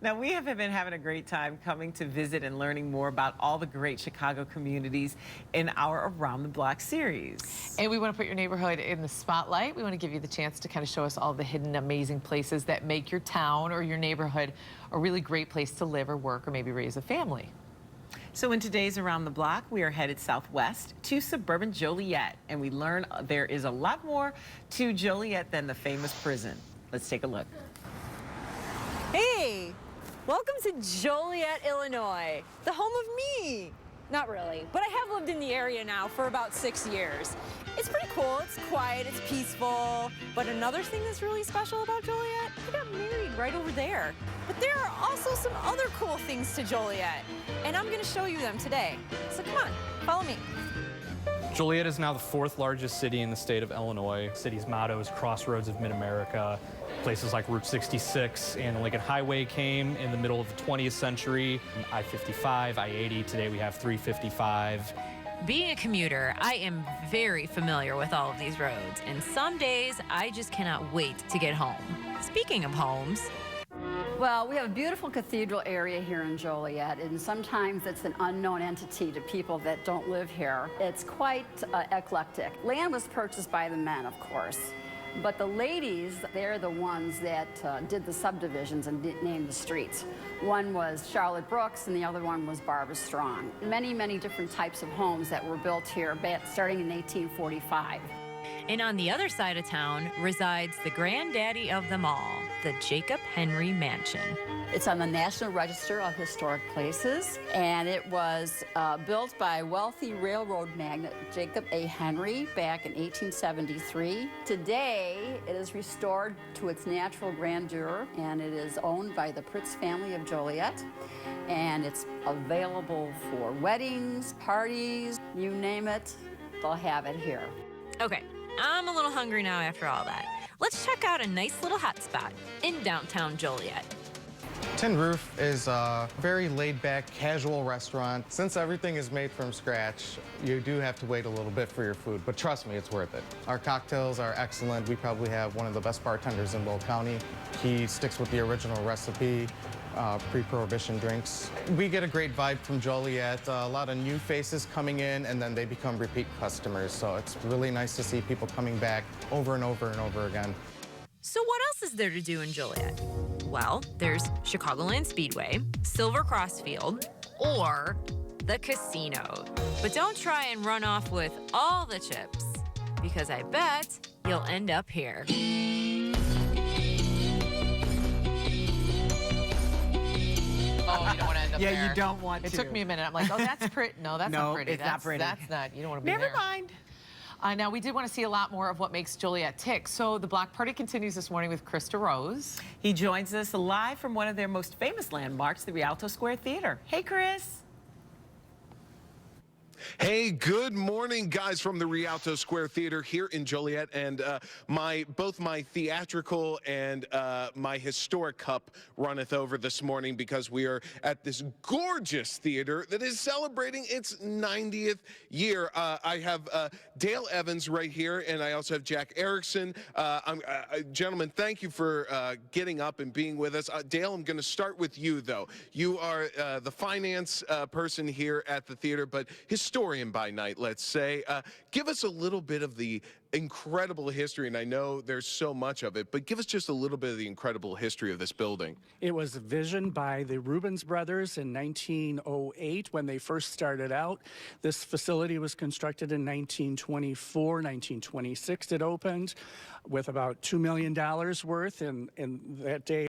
Now, we have been having a great time coming to visit and learning more about all the great Chicago communities in our Around the Block series. And we want to put your neighborhood in the spotlight. We want to give you the chance to kind of show us all the hidden, amazing places that make your town or your neighborhood a really great place to live or work or maybe raise a family. So in today's Around the Block, we are headed southwest to suburban Joliet, and we learn there is a lot more to Joliet than the famous prison. Let's take a look. Hey, welcome to Joliet, Illinois, the home of me. Not really, but I have lived in the area now for about 6 years. It's pretty cool, it's quiet, it's peaceful. But another thing that's really special about Joliet, I got married right over there. But there are also some other cool things to Joliet, and I'm gonna show you them today. So come on, follow me. Joliet is now the 4th largest city in the state of Illinois. The city's motto is Crossroads of Mid-America. Places like Route 66 and the Lincoln Highway came in the middle of the 20th century. I-55, I-80, today we have 355. Being a commuter, I am very familiar with all of these roads, and some days I just cannot wait to get home. Speaking of homes, well, we have a beautiful cathedral area here in Joliet, and sometimes it's an unknown entity to people that don't live here. It's quite eclectic. Land was purchased by the men, of course, but the ladies, they're the ones that did the subdivisions and named the streets. One was Charlotte Brooks, and the other one was Barbara Strong. Many, many different types of homes that were built here starting in 1845. and on the other side of town resides the granddaddy of them all, the Jacob Henry Mansion. It's on the National Register of Historic Places, and it was built by wealthy railroad magnate Jacob A. Henry back in 1873. Today, it is restored to its natural grandeur, and it is owned by the Pritz family of Joliet, and it's available for weddings, parties, you name it, they'll have it here. Okay, I'm a little hungry now after all that. Let's check out a nice little hot spot in downtown Joliet. Tin Roof is a very laid-back, casual restaurant. Since everything is made from scratch, you do have to wait a little bit for your food, but trust me, it's worth it. Our cocktails are excellent. We probably have one of the best bartenders in Will County. He sticks with the original recipe, pre-prohibition drinks. We get a great vibe from Joliet, a lot of new faces coming in, and then they become repeat customers, so it's really nice to see people coming back over and over and over again. So what else is there to do in Joliet? Well, there's Chicagoland Speedway, Silver Cross Field, or the casino. But don't try and run off with all the chips, because I bet you'll end up here. Oh, you don't want to end up there. Yeah, you don't want to. It took me a minute. I'm like, oh, that's pretty. No, that's not pretty. It's not pretty. That's not. You don't want to be there. Never mind. Now, we did want to see a lot more of what makes Joliet tick. So the block party continues this morning with Krista Rose. He joins us live from one of their most famous landmarks, the Rialto Square Theater. Hey, Chris. Hey, good morning, guys, from the Rialto Square Theater here in Joliet, and both my theatrical and my historic cup runneth over this morning because we are at this gorgeous theater that is celebrating its 90th year. I have Dale Evans right here, and I also have Jack Erickson. Gentlemen, thank you for getting up and being with us. Dale, I'm going to start with you, though. You are the finance person here at the theater, but historian by night, let's say. Give us a little bit of the incredible history, and I know there's so much of it, but give us just a little bit of the incredible history of this building. It was visioned by the Rubens brothers in 1908 when they first started out. This facility was constructed in 1924, 1926 it opened with about $2 million worth in that day.